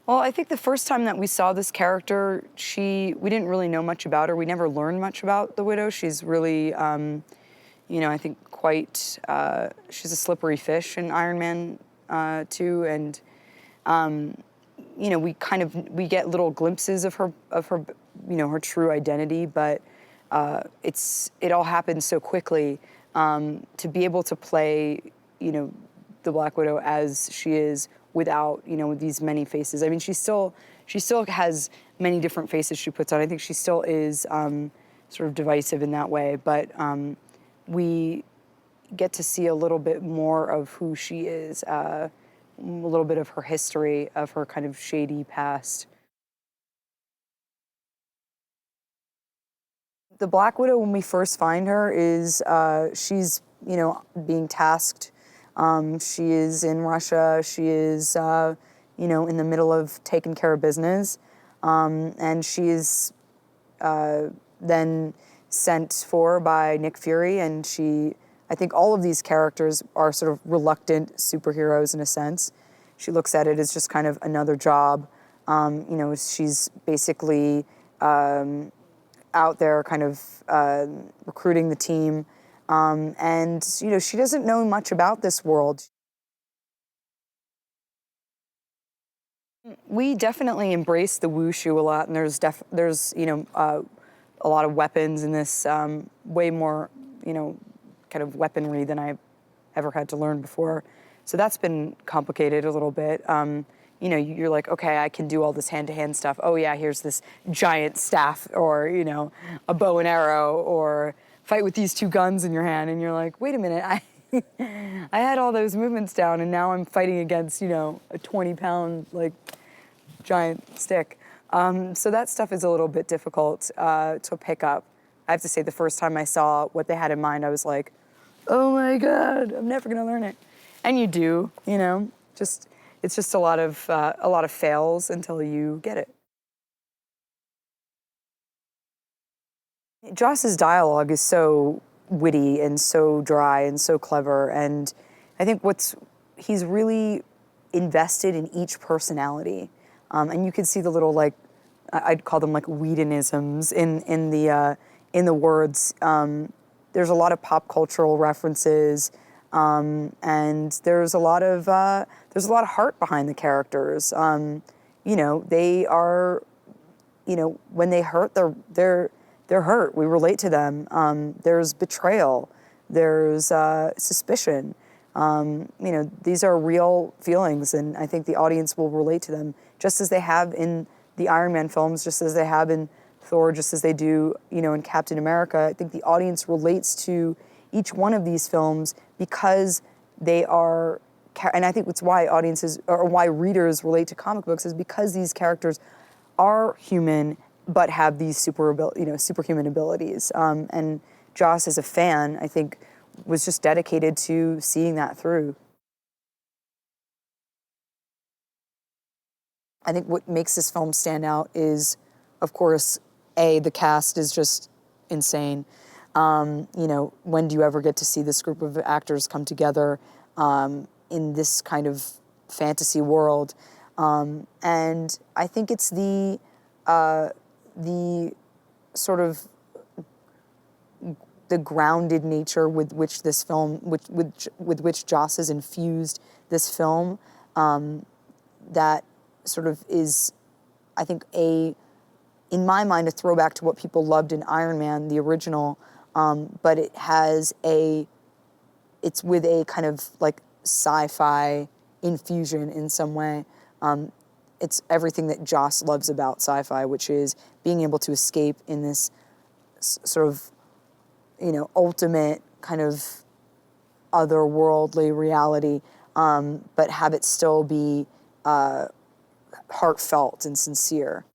Well, I think the first time that we saw this character, we didn't really know much about her. We never learned much about the Widow. She's really, I think she's a slippery fish in Iron Man 2, and we get little glimpses of her, her true identity, but it all happens so quickly. To be able to play, the Black Widow as she is without, these many faces. I mean, she still has many different faces she puts on. I think she still is sort of divisive in that way, but we get to see a little bit more of who she is, a little bit of her history, of her kind of shady past. The Black Widow, when we first find her, is she's being tasked. She is in Russia. She is in the middle of taking care of business, and she is then sent for by Nick Fury, and I think all of these characters are sort of reluctant superheroes in a sense. She looks at it as just kind of another job. She's basically out there kind of recruiting the team. And she doesn't know much about this world. We definitely embrace the wushu a lot, and there's a lot of weapons in this, way more, kind of weaponry than I've ever had to learn before. So that's been complicated a little bit. You're like, okay, I can do all this hand-to-hand stuff. Oh yeah, here's this giant staff, or, a bow and arrow, or fight with these two guns in your hand. And you're like, wait a minute, I had all those movements down, and now I'm fighting against, a 20-pound, giant stick. So that stuff is a little bit difficult to pick up. I have to say, the first time I saw what they had in mind, I was like, oh my God, I'm never gonna learn it. And you do, it's just a lot of fails until you get it. Joss's dialogue is so witty and so dry and so clever, and I think he's really invested in each personality, and you can see the little I'd call them Whedonisms in the words. There's a lot of pop cultural references, and there's a lot of heart behind the characters. They are, when they hurt, they're hurt. We relate to them. There's betrayal. There's suspicion. These are real feelings, and I think the audience will relate to them, just as they have in the Iron Man films, just as they have in Thor, just as they do, in Captain America. I think the audience relates to each one of these films because they are, and I think it's why audiences, or why readers relate to comic books, is because these characters are human but have these superhuman abilities. And Joss, as a fan, I think, was just dedicated to seeing that through. I think what makes this film stand out is, of course, the cast is just insane. When do you ever get to see this group of actors come together in this kind of fantasy world? And I think it's the sort of the grounded nature with which this film, with which Joss has infused this film, that sort of is, I think, in my mind, a throwback to what people loved in Iron Man, the original, but it's with a kind of sci-fi infusion in some way. It's everything that Joss loves about sci-fi, which is being able to escape in this sort of, ultimate kind of otherworldly reality, but have it still be heartfelt and sincere.